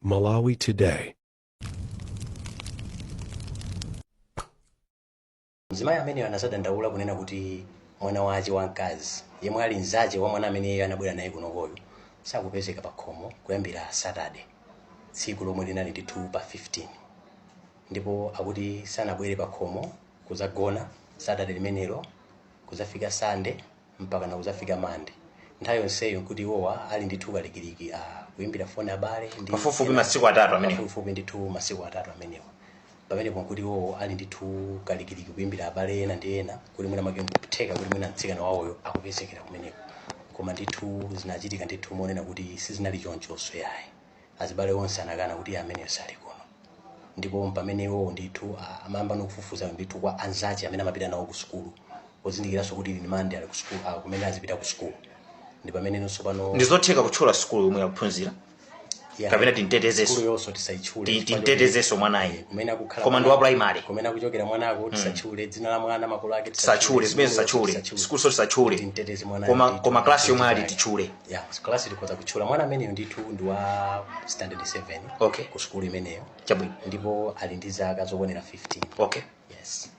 Malawi Today. Mzimayi amene anasadandaula kunena kuti mwana wace wamkazi yemwe ali mzace wa mwana amene anabwera naye kunokoyo sakupezeka pa khomo kuyambira Saturday tsiku lomwe linali ndi 2 pa 15 ndipo akuti sanabwere pa khomo kuzagona Saturday limenelo kuzafika Sunday mpaka na kuzafika Monday. Nthawi yonseyo kuti iwowa ali ndi kalikiliki kuimbira foni abale ndi pafupifupi masiku atatu amenewo pafupifupi ndi masiku atatu amenewo pamene kuti iwowo ali ndi kalikiliki kuimbira abale ena ndi ena kuti mwina make kutheka kuti mwina mtsikana wawoyo akupezekera kumeneko koma ndithu zinachitika ndithu monena kuti sizinali chonchonso yayi azibale onse anakana kuti ameneyo sali kuno ndipo pamene iwowo ndithu amayamba nokufufuza ndithu kwa anzace amene amapita nawo ku sukulu ozindikiranso kuti ni Monday ali ku sukulu kumene azipita ku sukulu ndi pamene nonso pano ndizotheka kutchula sukulu yomwe yakuphunzira kapena tintetezeso sukulu yonso tisayitchule tintetezeso mwanayi kumene akukhala koma ndi wa primary kumene akuchokera mwanako tisatchule dzina la mwana makolo ake tisatchule zimene tisatchule sukulu so tisatchule tinteteze mwana koma class yomwe ali tichule class ilikoza kutchula mwana ameneyo ndithu ndi wa standard 7 okay ku sukulu imeneyo chabwino ndipo ali ndi zaka zokwanira 15 okay yes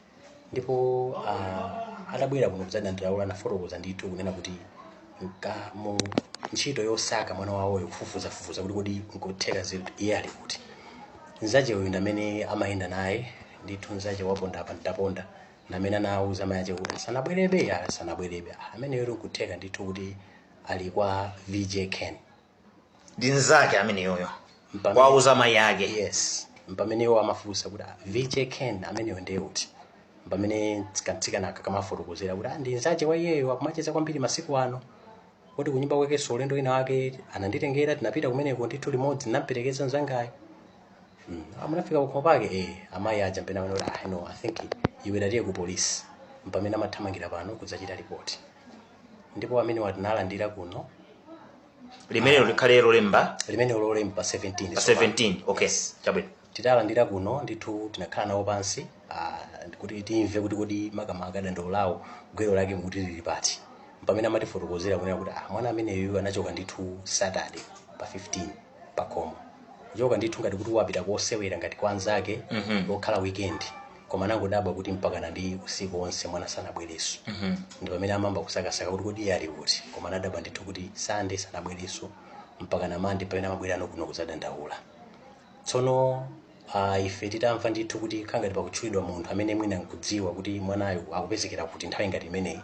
ndipo adabwera kuno kuzadandaula nafotokoza ndithu kunena kuti mu ntchito yosaka mwana wawoyo kufufuza kuti kodi nkotheka zinthu iye ali kuti nzace uyu ndamene amayenda naye ndithu nzace waponda apa ndaponda namene anawuza amayace kuti sanabwerebe amene yero nkutheka ndithu kuti ali kwa VJ Ken ndi nzake amene yoyo wauza amayi ake yes mpamenewo amafunsa kuti VJ Ken ameneyo ndiye kuti pamene tsikana akamafotokozera kuti ndi nzace wa iyeyo akumacheza kwambiri masiku ano kuti kunyumba kwake solendo ina wake ananditengera tinapita kumeneko ndithu limodzi naperekeza nzangayo amunafika kukhomo pake amayi aja mpena kuti no I think iwedatiye ku police mpamene amathamangira pano kudzachita report ndipo amene watinalandira kuno limenelo likhale lolemba 17 okay chabwino titalandira kuno ndithu tinakhala nawo pansi kuti timve kuti kodi makamaka dandaulawo gwero lake kuti lili pati pamene amatifotokozera kunena kuti mwana ameneyo anachoka ndithu Saturday pa 15 pa khomo kuchoka ndithu ngati kuti wapita kosewera ngati kwa anzake lokhala weekend koma nangodabwa kuti mpaka ndi usiku wonse mwana sanabwereso ndi pamene amamba kusakasaka kuti kodi ali kuti koma anadabwa ndithu kuti Sunday sanabwereso mpaka na Monday pamene amabwerano kuno kuzadandaula tsono ife titamva ndithu kuti khangati pakutchulidwa munthu amene mwina nkudziwa kuti mwanayo akupezekera kuti nthawi ngati imeneyi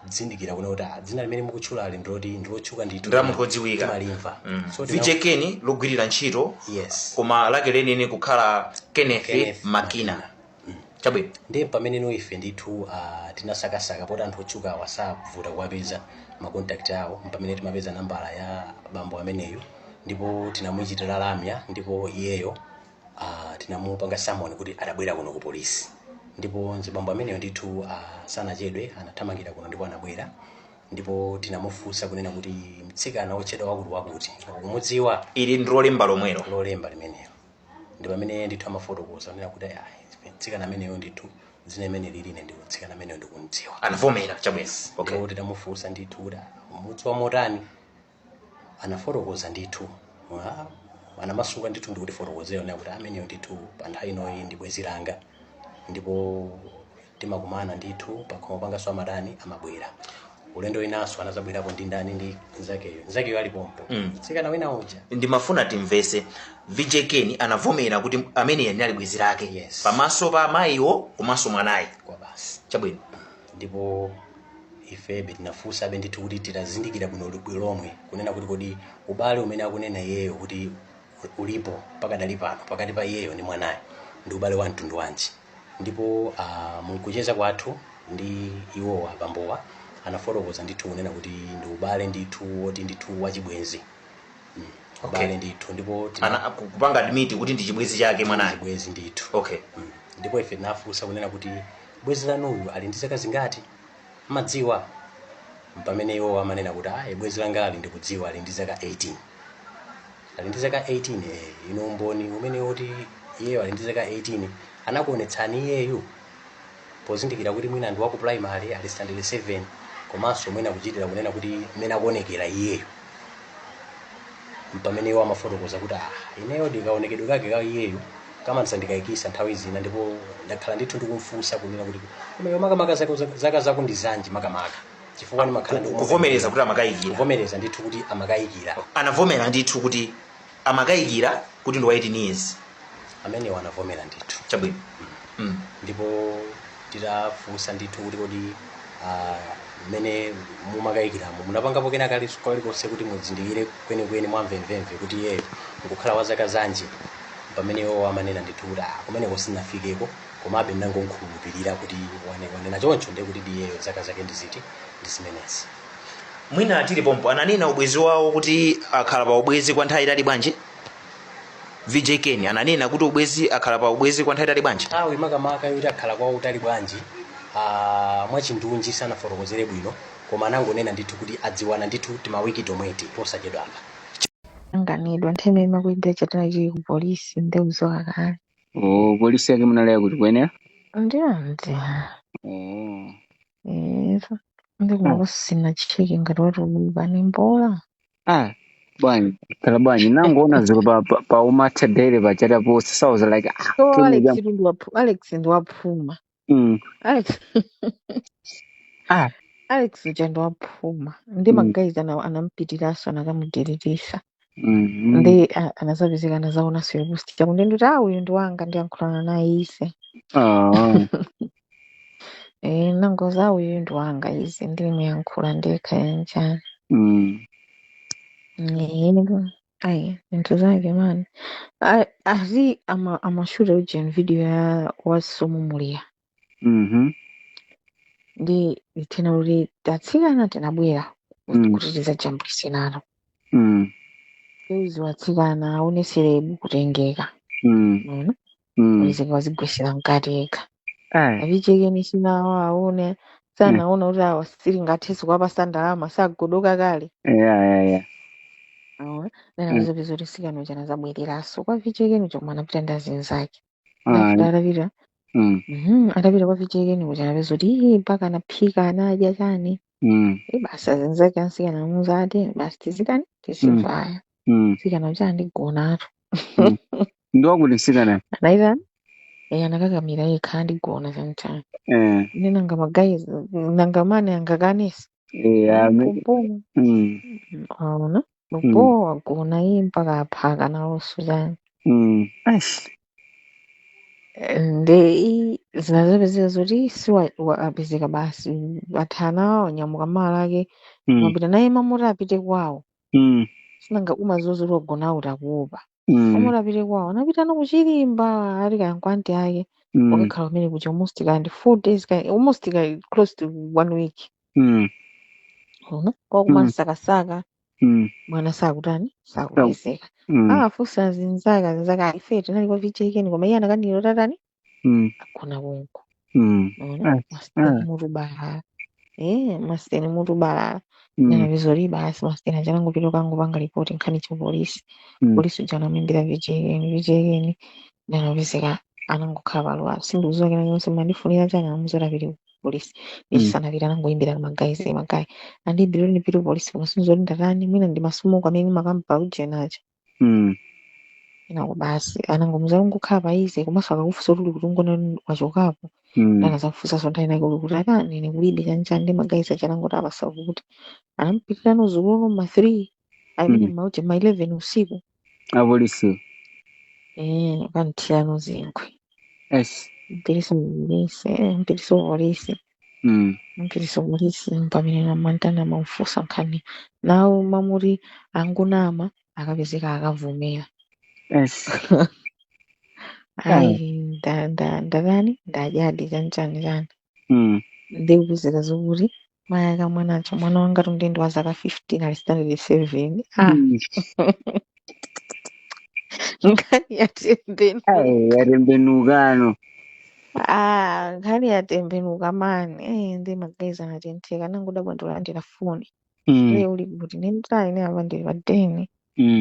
tinazindikira kuna kuti dzina limene mukutchula ali ndilotchuka ndithu ndira munthu odziwika malimva so VJ Ken logwirira ntchito yes koma lake lenene kukhala Kenneth Makina chabwino ndi pamene ife ndithu tinasakasaka poti anthu otchuka wasavuta kuwapeza makontakti awo pamene timapeza nambala ya bambo ameneyo ndipo tinamuchitira lamya ndipo iyeyo tinamupanga summon kuti adabwera kuno ku polisi ndipo nzibambo ameneyo ndithu sanachedwe anathamangira kuno ndipo anabwera ndipo tinamufunsa kunena kuti mtsikana otchedwa wakuti kumudziwa ili ndilolemba lomwelo lolemba limenelo ndi pamene ndithu amafotokoza kunena kuti mtsikana ameneyo ndithu dzina limene liline ndi mtsikana ameneyo ndikumudziwa anavomera chabwino okay ndipo tinamufunsa ndithu kuti mudziwa motani anafotokoza ndithu anamasuka ndithu ndikutifotokozera kunena kuti ameneyo ndithu pa nthawi inoyi ndi bwenzi langa ndipo timakumana ndithu pakhomo pangaso amadani amabwera ulendo inanso anazabwerapo ndi ndani ndi nzakeyo alipompo tsikana wina uja ndimafuna timvese VJ Ken anavomera kuti amene ali bwenzi lake yes pamaso pa amayiwo komanso mwanayi kwa basi chabwino ndipo ifebe tinafunsa ndithu kuti titazindikira bwino lomwe kunena kuti kodi ubale umene akunena iyeyo kuti ulipo pakadali pano pakati pa iyeyo ndi mwanayi ndi ubale wa mtundu wanji ndipo mukucheza kwathu ndi iwowa bambowa anafotokoza ndithu kunena kuti ndi ubale ndithu woti ndithu wachibwenzi ubale ndithu ndipo kupanga admit kuti ndi chibwenzi chake mwanayi chibwenzi ndithu okay ndipo ife tinafunsa kunena kuti bwenzi lanuyu ali ndi zaka zingati madziwa pamene iwo amanena kuti bwenzi langa ali ndikudziwa ali ndi zaka 18 ali ndi zaka 18 ino mboni umene woti iyeyo ali ndi zaka 18 anakuonetsani iyeyo pozindikira kuti mwina ndi waku primary ali standard 7 komanso mwina kuchitira kunena kuti mmene akuonekera iyeyo pamene iwo amafotokoza kuti ineyo ndikaonekedwe kake ka iyeyo kama ndisandikayikisa nthawi zina ndipo ndakhala ndithu ndikumfunsa kunena kuti imeyo makamaka zaka zako ndi zanji makamaka chifukwa ndimakhala kuvomereza kuti amakayikira kuvomereza ndithu kuti amakayikira anavomera ndithu kuti amakayikira kuti ndi 18 years amenewo anavomera ndithu chabwino ndipo titafunsa ndithu kuti kodi mmene mumakayikiramo munapangapo kena kalikonse kuti mudzindikire kwenikweni mwamvemvemve kuti iyeyo nkukhala wa zaka zanji pamenewo amanena ndithu kuti kumeneko sinafikeko komabe ndangomkhulupirira kuti wanena choncho ndiye kuti iyeyo zaka zake ndiziti ndisimenezi. Mwina tilipo ananena ubwezi wawo kuti akhala pa ubwezi kwa nthawi itali bwanji. VJ Ken ananena kuti ubwezi akhala pa ubwezi kwa nthawi itali bwanji. Nthawi makamaka yoti akhala kwa utali bwanji mwachindunji sanafotokozere bwino koma anangonena ndithu kuti adziwana ndithu timawiki tomweti posachedwa apa. Anganidwa nthawi makuimbira chatana chili ku polisi ndeuzoka kale. Polisi yake munalaya kuti kuyenera? Ndiyanzi. Ndikungokusina chiki ngati wati ubani mbola. Bwanyi khala bwanyi nangoona ziko pa umatebele pachata post so I was like Alex ndiwaphuma. Alex ujando waphuma ndi magayizi anampitiraso anakamudiririsha ndi anazapezeka anazaona sebusti chaku ndi nditi uyu ndi wanga ndiyankhulana naye ise nangoza uyu ndi wanga ise ndilimuyankhula ndekha yanjani nthu zake mani azi amashuta ujeni video ya wasomumulia ndi tena uli tatsikana tinabwera kuti tidzajambulisenano watsikana aoneserebu kutengeka ulizeka wazigwesera mkati eka avichekeni sinawo aone sanaona kuti awasiri ngathesi kwapasa ndalama sagodoka kale nanazopeza kuti sikano chana zabwereraso kwa vichekeni chomwe anapita ndazi zake adapita adapita kwa vichekeni kuti anapeza kuti mpaka anaphika anadya chani basi azinzake ansikana amuza ati basi tizikani tisimvaya sikana kuti andigonatu ndiwakuti sikana anaita anakakamira yekha andigona sometimes nanga magayizi nanga mani angakanisa aona lupo wagona iye mpaka aphaka nawo sujani ndi zinazopezeka zoti siwapezeka basi athana wanyamuka mala ake mapita naye mamuti apite kwawo sinanga umazozoti wagona utakuopa mamuti apite kwawo anapita nokuchilimba ali kankwanti ake wakakhala kumene kuti almost kandi 4 days almost close to 1 week kwakumasakasaka mwana sakutani sakupezeka afusa zinzaka ife tinali kwa vichekeni koma iye anakaniro tatani akona konko masiteni mutubala masiteni mutubala nanavizoli basi masiteni achanango pito kangu panga ripoti nkhani cha polisi ujana mimbira vichekeni nanavizika anangokhala palwa sindiuzoke nanyonse mandifunira chani amuzora pili polisi ichisanapita anangoimbira magayizi magayi andiimbira ni pili polisi kumasinzoli ndatani mwina ndi masumuko amene makampa ujenacha inako basi anangomuza ungokhala paize komanso akakufusa kuti kuti ungona wachokapo anazakufusa sonthawi nake uli kuti nene kulibe chanchani ndi magayizi achanangoti apasa kuti anampitira nozuluno ma 3 amene mauje ma 11 usiku apolisi kanthira nozinkwe mpiriso polisi pamene namantana mafusa nkhani nawo mamuti angunama akapezeka akavumera ayi ndadani ndajadi chanchani ndikupezeka zokuti mayaka mwanacho mwana wanga tundendi wa zaka 15 ali standard 7 nkhani yatembenukano nkhani yatembenuka mani ndi magayizi anatentheka nangoda bwandu landira foni iye uli kuti nenditayi ne apa ndili padeni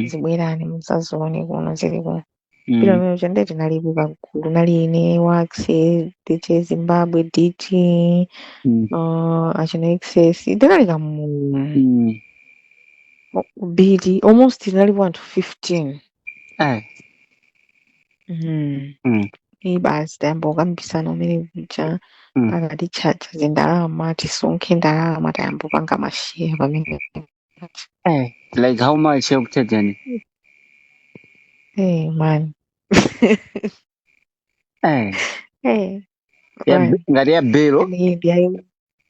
zibwerani musazone kuno zili kuno pilo mene chandeti nalipo pagulu nali ine wax tiche Zimbabwe DT achina excess tinali kamuno Bili almost inalipo anthu 15. Basi tayamba kukambisana umene kuja pakati chacha zindalama tisonkhe ndalama tayamba kupanga masheya pamene. Like how much yakutchajani? Man. Ngati ya belo?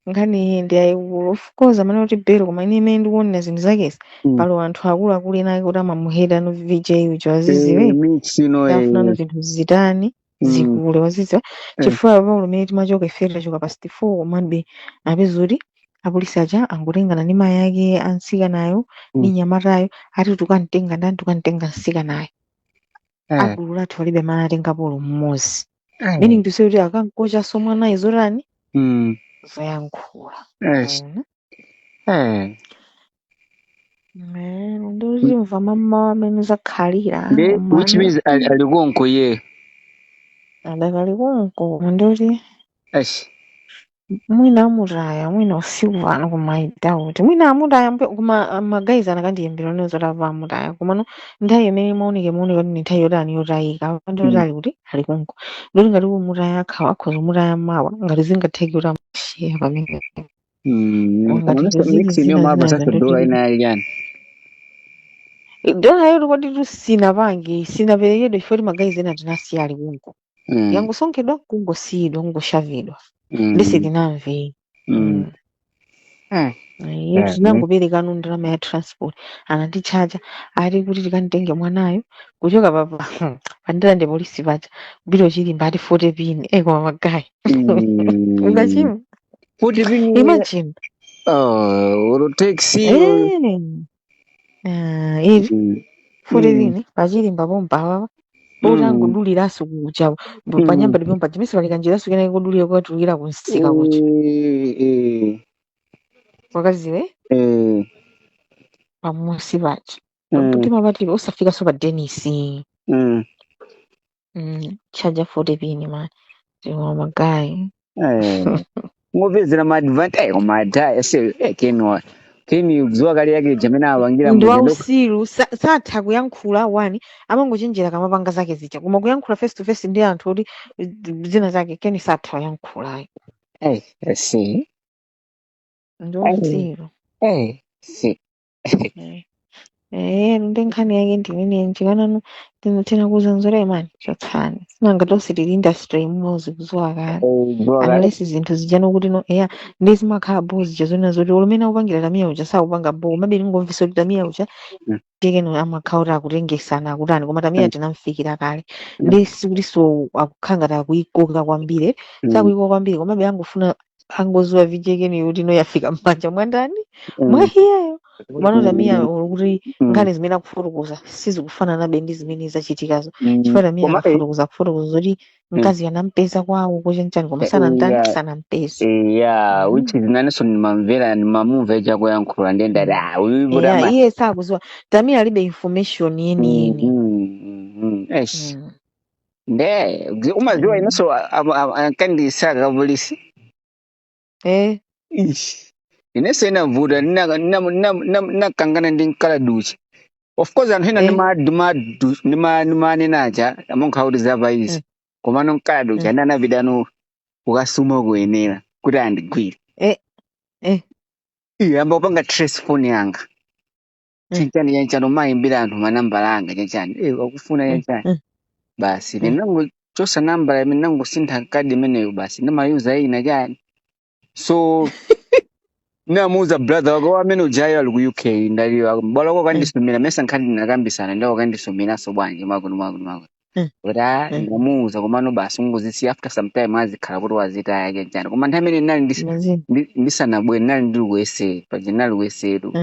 Nkhani ndi ayikulu of course amene kuti belo koma ine ndikuonera zinthu zakezi palo anthu akuluakulu ena ake kuti amamuheda no VJ uja waziziwe afuna no zinthu zitani zikule waziziwa chifukwa paulo umene timachoka ifere tachoka pa 64 komabe apeza kuti apolisi aja angotengana ndi mayi ake ansikanayo ndi nyamatayo ati tukamtenga ndani tukamtenga nsikanayo agulu lathu palibe mana atenga polo mmodzi meaning to say kuti akankocha somwa naye zotani zoyankhula ndozimva mama amene zakhalira which means alikonko ye adakalikonko ndoti mwina amutaya mwina usiku pano kumaidauti mwina amutaya koma magayizi anakandiyembera nezotava amutaya komano nthawi imene imaoneka kuti ni nthawi yotani yotayika ndoti ali kuti alikonko ndoti ngati umutaya akhoza umutaya mawa ngati zingatheke kuti amasheya pamene dola yoti kodi tusina pange sinaperekedwa ifo kuti magayizi ena tinasiya alikonko yangosonkhedwa kungosiyidwa kungoshavidwa ndisi tinamve tinangoperekano ndalama ya transport anandichacha ati kuti tikanditenge mwanayo kuchoka papa pandilande polisi pacha kupita chilimba ati 40 pini koma magayi ukachima 40 pini imagine taxi iti 40 pini pachilimba pompa utangoduliraso kucha panyamba ndipompa chimisi palikanjiraso kena kodulira kwatulira kunsika kucha wakaziwe pamusi pacha pamutima pati usafika so pa Dennis charger 40 pini man tiwa magayi ngopezera ma advantage komadaya keni udziwa kali yake jamena awangira ndi wausiru satha kuyankhula wani amangochenjera kamapanga zake zicha koma kuyankhula face to face ndi anthu kuti zina zake keni satha kuyankhula ndi wausiru ndi nkhani yake ndimene njikanano tinakuza nzore mani chotsani sinanga tositili industry imodzi kuziwa kale unless zinthu zijano kuti no ndezi makhala bozi chazona zoti olumene upangira tamiya uja saupanga bo mabeli ngomvisa kuti tamiya uja tekeno amakhaura akutengesana akutani koma tamiya tinamfikira kale ndesi kuti so akukhangata akuikoka kwambiri sakuyikoka kwambiri komabe angofuna angoziwa vijekeni kuti no yafika mmanja mwandani mwahiyayo mano tamiya kuti nkhani zimene akufotokoza sizikufana nabe ndi zimene zachitikazo chifukwa tamiya akufotokoza zoti mkazi anampeza kwawo kuchenchani koma sanamtani sanampeza which is naneso nimamvera nimamumva chako yankhula ndenda iye sakuziwa tamiya alibe information yeniyeni nde umaziwa inaso akandisaka polisi ineso inavuta nakangana ndi nkala duchi of course anthu ena nimanenacha amonkhauliza paisi koma nkala duchi andanavidano ukasuma kuyenera kuti andigwire amba upanga trace phone yanga chenchani yanchano mayimbira anthu manambala anga chenchani wakufuna yanchani basi ninango chosa nambala imene nangosintha kadi imeneyo basi ndamayuza ina chani so namuza brother wako amene ujayo ali ku UK ndaliwa bwala kwa kandisumira mesa nkhani nakambisana ndawo kandisumira so bwanje makuno ora ndamuza komano basi ngozisi after some time azikhala kuti wazita yake njani koma nthawi imene nali ndisanabwe nali ndi kuwese pa general wesedu